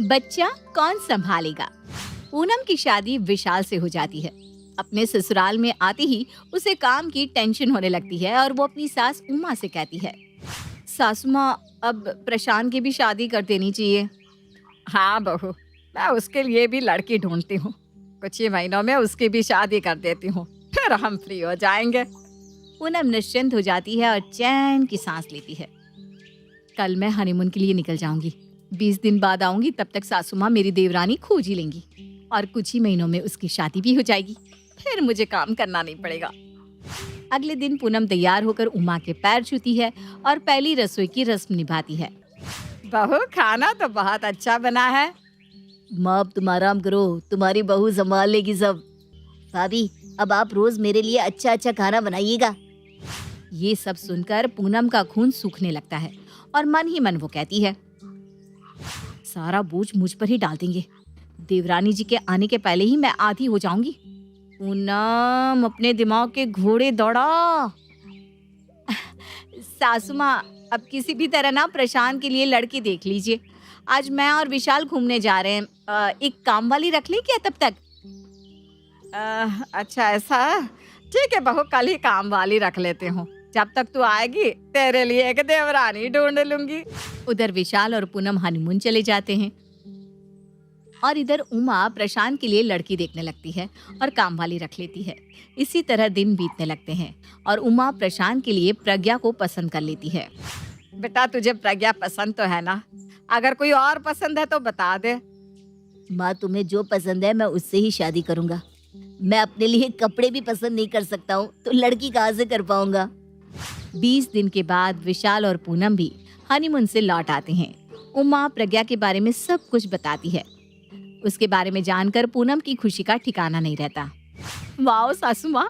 बच्चा कौन संभालेगा। पूनम की शादी विशाल से हो जाती है। अपने ससुराल में आते ही उसे काम की टेंशन होने लगती है और वो अपनी सास उमा से कहती है, सासू माँ, अब प्रशांत की भी शादी कर देनी चाहिए। हाँ बहू, मैं उसके लिए भी लड़की ढूंढती हूँ। कुछ ही महीनों में उसकी भी शादी कर देती हूँ, फिर हम फ्री हो जाएंगे। पूनम निश्चिंत हो जाती है और चैन की सांस लेती है। कल मैं हनीमून के लिए निकल जाऊंगी। 20 दिन बाद आऊंगी, तब तक सासू माँ मेरी देवरानी खोज ही लेंगी और कुछ ही महीनों में उसकी शादी भी हो जाएगी। फिर मुझे काम करना नहीं पड़ेगा। अगले दिन पूनम तैयार होकर उमा के पैर छूती है और पहली रसोई की रस्म निभाती है। बहू, खाना तो बहुत अच्छा बना है। माँ अब तुम आराम करो, तुम्हारी बहू संभाल लेगी सब। भाभी, अब आप रोज मेरे लिए अच्छा अच्छा खाना बनाइएगा। ये सब सुनकर पूनम का खून सूखने लगता है और मन ही मन वो कहती है, सारा बोझ मुझ पर ही डाल देंगे। देवरानी जी के आने के पहले ही मैं आधी हो जाऊंगी। पूनम, अपने दिमाग के घोड़े दौड़ा। सासू माँ, अब किसी भी तरह ना प्रशांत के लिए लड़की देख लीजिए। आज मैं और विशाल घूमने जा रहे हैं। एक काम वाली रख ले क्या तब तक? अच्छा ऐसा, ठीक है बहू, कल ही काम वाली रख लेते हूँ। जब तक तू आएगी तेरे लिए एक देवरानी ढूंढ लूंगी। उधर विशाल और पूनम हनीमून चले जाते हैं और इधर उमा प्रशांत के लिए लड़की देखने लगती है और काम वाली रख लेती है। इसी तरह दिन बीतने लगते हैं और उमा प्रशांत के लिए प्रज्ञा को पसंद कर लेती है। बेटा, तुझे प्रज्ञा पसंद तो है ना? अगर कोई और पसंद है तो बता दे। माँ, तुम्हें जो पसंद है मैं उससे ही शादी करूंगा। मैं अपने लिए कपड़े भी पसंद नहीं कर सकता हूँ, तो लड़की कहाँ से कर पाऊंगा। 20 दिन के बाद विशाल और पूनम भी हनीमून से लौट आते हैं। उमा प्रज्ञा के बारे में सब कुछ बताती है। उसके बारे में जानकर पूनम की खुशी का ठिकाना नहीं रहता। वाओ सासू माँ,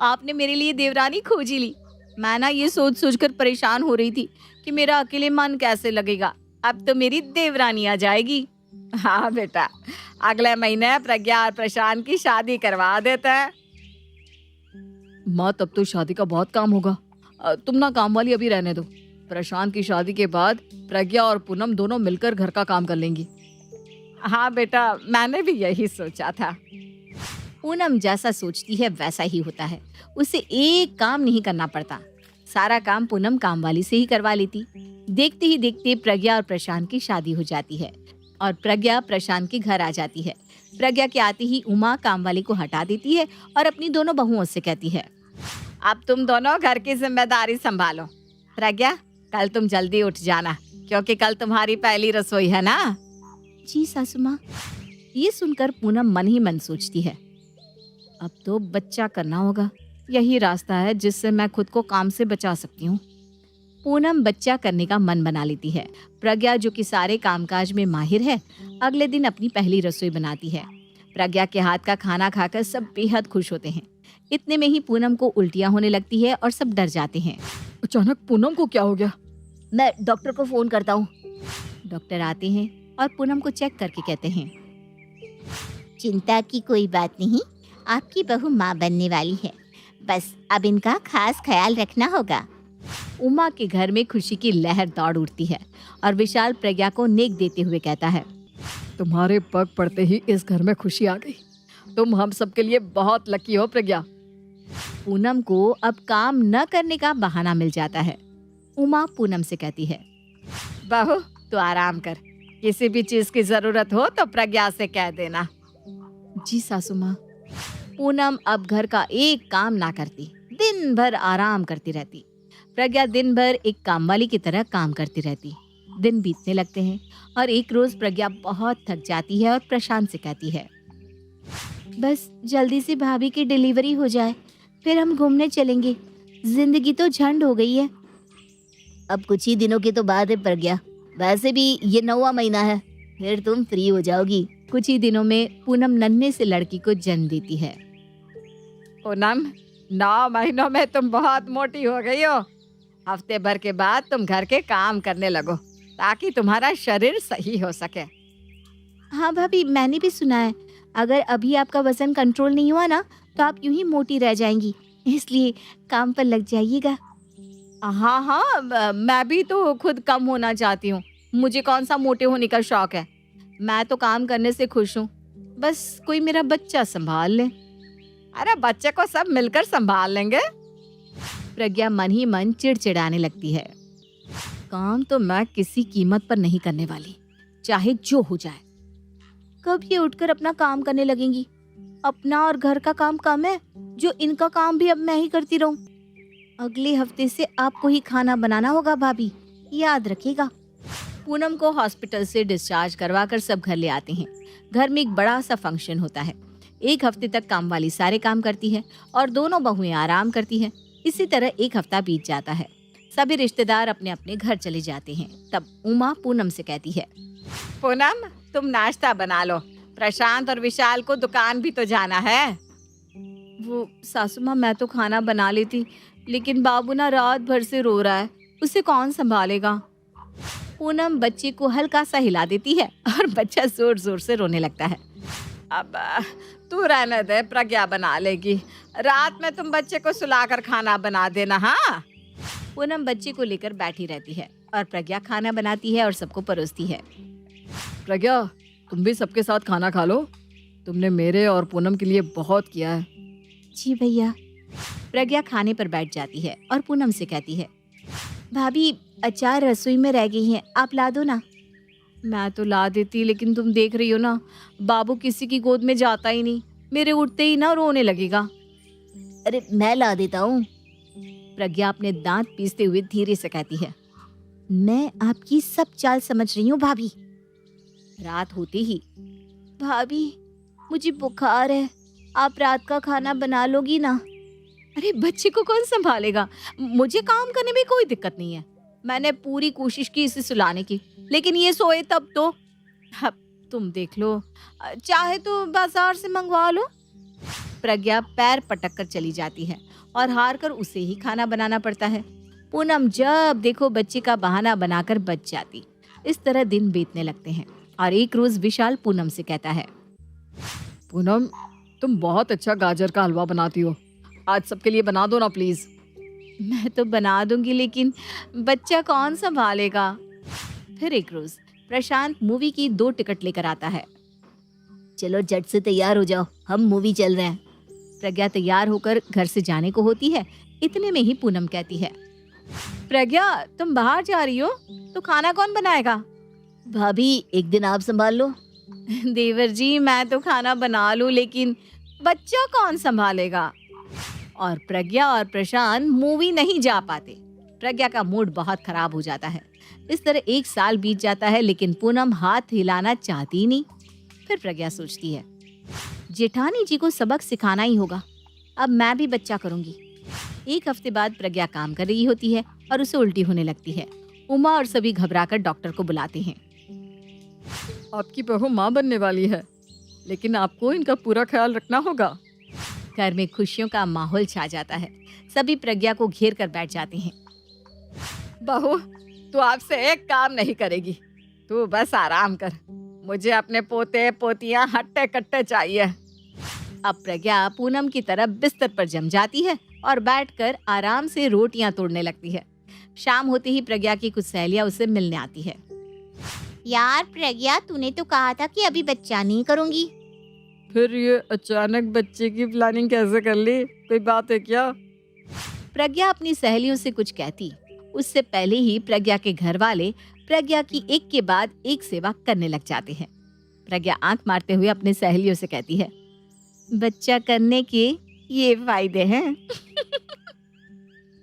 आपने मेरे लिए देवरानी खोजी ली। मैं ना ये सोच सोचकर परेशान हो रही थी कि मेरा अकेले मन कैसे लगेगा। अब तो मेरी देवरानी आ जाएगी। हाँ बेटा, अगले महीने प्रज्ञा और प्रशांत की शादी करवा देते हैं। माँ, तब तो शादी का बहुत काम होगा। तुम ना काम वाली अभी रहने दो। प्रशांत की शादी के बाद प्रज्ञा और पूनम दोनों मिलकर घर का काम कर लेंगी। हाँ बेटा, मैंने भी यही सोचा था। पूनम जैसा सोचती है वैसा ही होता है। उसे एक काम नहीं करना पड़ता। सारा काम पूनम काम वाली से ही करवा लेती। देखते ही देखते प्रज्ञा और प्रशांत की शादी हो जाती है और प्रज्ञा प्रशांत के घर आ जाती है। प्रज्ञा के आते ही उमा काम वाली को हटा देती है और अपनी दोनों बहुओं से कहती है, अब तुम दोनों घर की जिम्मेदारी संभालो। प्रज्ञा, कल तुम जल्दी उठ जाना, क्योंकि कल तुम्हारी पहली रसोई है ना? जी सासू माँ। ये सुनकर पूनम मन ही मन सोचती है, अब तो बच्चा करना होगा। यही रास्ता है जिससे मैं खुद को काम से बचा सकती हूँ। पूनम बच्चा करने का मन बना लेती है। प्रज्ञा, जो कि सारे कामकाज में माहिर है, अगले दिन अपनी पहली रसोई बनाती है। प्रज्ञा के हाथ का खाना खाकर सब बेहद खुश होते हैं। इतने में ही पूनम को उल्टियाँ होने लगती है और सब डर जाते हैं। अचानक पूनम को क्या हो गया? मैं डॉक्टर को फोन करता हूँ। डॉक्टर आते हैं और पूनम को चेक करके कहते हैं, चिंता की कोई बात नहीं, आपकी बहू माँ बनने वाली है। बस अब इनका खास ख्याल रखना होगा। उमा के घर में खुशी की लहर दौड़ उठती है और विशाल प्रज्ञा को नेक देते हुए कहता है, तुम्हारे पग पड़ते ही इस घर में खुशी आ गई। तुम हम सबके लिए बहुत लकी हो प्रज्ञा। पूनम को अब काम न करने का बहाना मिल जाता है। उमा पूनम से कहती है, बहू तू आराम कर, किसी भी चीज की जरूरत हो तो प्रज्ञा से कह देना। जी सासू माँ। पूनम अब घर का एक काम ना करती, दिन भर आराम करती रहती। प्रज्ञा दिन भर एक कामवाली की तरह काम करती रहती। दिन बीतने लगते हैं और एक रोज प्रज्ञा बहुत थक जाती है और प्रशांत से कहती है, बस जल्दी से भाभी की डिलीवरी हो जाए, फिर हम घूमने चलेंगे। जिंदगी तो झंड हो गई है। अब कुछ ही दिनों की तो बात है प्रज्ञा, वैसे भी ये 9वां महीना है, फिर तुम फ्री हो जाओगी। कुछ ही दिनों में पूनम नन्हे से लड़की को जन्म देती है। पूनम, 9 महीनों में तुम बहुत मोटी हो गई हो। हफ्ते भर के बाद तुम घर के काम करने लगो ताकि तुम्हारा शरीर सही हो सके। हाँ भाभी, मैंने भी सुना है अगर अभी आपका वजन कंट्रोल नहीं हुआ ना तो आप यूं ही मोटी रह जाएंगी, इसलिए काम पर लग जाइएगा। हाँ हाँ, मैं भी तो खुद कम होना चाहती हूँ। मुझे कौन सा मोटे होने का शौक है। मैं तो काम करने से खुश हूँ, बस कोई मेरा बच्चा संभाल ले। अरे बच्चे को सब मिलकर संभाल लेंगे। प्रज्ञा मन ही मन चिड़चिड़ाने लगती है। काम तो मैं किसी कीमत पर नहीं करने वाली, चाहे जो हो जाए। कब ये उठकर अपना काम करने लगेंगी? अपना और घर का काम कम है जो इनका काम भी अब मैं ही करती रहूं। अगले हफ्ते से आपको ही खाना बनाना होगा भाभी, याद रखिएगा। पूनम को हॉस्पिटल से डिस्चार्ज करवाकर सब घर ले आते हैं। घर में एक बड़ा सा फंक्शन होता है। एक हफ्ते तक काम वाली सारे काम करती है और दोनों बहुएं आराम करती हैं। इसी तरह एक हफ्ता बीत जाता है। सभी रिश्तेदार अपने अपने घर चले जाते हैं। तब उमा पूनम से कहती है, पूनम तुम नाश्ता बना लो, प्रशांत और विशाल को दुकान भी तो जाना है। वो सासू माँ, मैं तो खाना बना लेती, लेकिन बाबू ना रात भर से रो रहा है, उसे कौन संभालेगा? पूनम बच्चे को हल्का सा हिला देती है और बच्चा जोर जोर से रोने लगता है। अब तू रहने दे, प्रज्ञा बना लेगी। रात में तुम बच्चे को सुलाकर खाना बना देना। हाँ। पूनम बच्चे को लेकर बैठी रहती है और प्रज्ञा खाना बनाती है और सबको परोसती है। प्रज्ञा, तुम भी सबके साथ खाना खा लो, तुमने मेरे और पूनम के लिए बहुत किया है। जी भैया। प्रज्ञा खाने पर बैठ जाती है और पूनम से कहती है, भाभी अचार रसोई में रह गई है, आप ला दो ना। मैं तो ला देती, लेकिन तुम देख रही हो ना, बाबू किसी की गोद में जाता ही नहीं, मेरे उठते ही ना रोने लगेगा। अरे मैं ला देता हूँ। प्रज्ञा अपने दांत पीसते हुए धीरे से कहती है। मैं आपकी सब चाल समझ रही हूँ भाभी। रात होते ही, भाभी मुझे बुखार है, आप रात का खाना बना लोगी ना? अरे बच्चे को कौन संभालेगा? मुझे काम करने में कोई दिक्कत नहीं है। मैंने पूरी कोशिश की इसे सुलाने की, लेकिन ये सोए तब तो। अब तुम देख लो, चाहे तो बाजार से मंगवा लो। प्रज्ञा पैर पटक कर चली जाती है और हार कर उसे ही खाना बनाना पड़ता है। पूनम जब देखो बच्चे का बहाना बनाकर बच जाती। इस तरह दिन बीतने लगते हैं और एक रोज विशाल पूनम से कहता है, पूनम तुम बहुत अच्छा गाजर का हलवा बनाती हो, आज सबके लिए बना दो ना प्लीज। मैं तो बना दूंगी, लेकिन बच्चा कौन संभालेगा? फिर एक रोज प्रशांत मूवी की 2 टिकट लेकर आता है। चलो झट से तैयार हो जाओ, हम मूवी चल रहे हैं। प्रज्ञा तैयार होकर घर से जाने को होती है। इतने में ही पूनम कहती है, प्रज्ञा तुम बाहर जा रही हो तो खाना कौन बनाएगा? भाभी एक दिन आप संभाल लो। देवर जी, मैं तो खाना बना लूं, लेकिन बच्चा कौन संभालेगा? और प्रज्ञा और प्रशांत मूवी नहीं जा पाते। प्रज्ञा का मूड बहुत खराब हो जाता है। इस तरह 1 साल बीत जाता है, लेकिन पूनम हाथ हिलाना चाहती ही नहीं। फिर प्रज्ञा सोचती है, जेठानी जी को सबक सिखाना ही होगा, अब मैं भी बच्चा करूंगी। 1 हफ्ते बाद प्रज्ञा काम कर रही होती है और उसे उल्टी होने लगती है। उमा और सभी घबराकर डॉक्टर को बुलाते हैं। आपकी बहू माँ बनने वाली है, लेकिन आपको इनका पूरा ख्याल रखना होगा। घर में खुशियों का माहौल छा जाता है। सभी प्रज्ञा को घेर कर बैठ जाते हैं। बहू, तू आपसे एक काम नहीं करेगी, तू बस आराम कर। मुझे अपने पोते पोतियां हट्टे कट्टे चाहिए। अब प्रज्ञा पूनम की तरफ बिस्तर पर जम जाती है और बैठकर आराम से रोटियां तोड़ने लगती है। शाम होते ही प्रज्ञा की कुछ सहेलियां उसे मिलने आती है। यार प्रज्ञा, तूने तो कहा था कि अभी बच्चा नहीं करूंगी। फिर ये अचानक बच्चे की प्लानिंग कैसे कर ली? कोई बात है क्या? प्रज्ञा अपनी सहेलियों से कुछ कहती उससे पहले ही प्रज्ञा के घर वाले प्रज्ञा की एक के बाद एक सेवा करने लग जाते हैं। प्रज्ञा आंख मारते हुए अपनी सहेलियों से कहती है, बच्चा करने के ये फायदे हैं।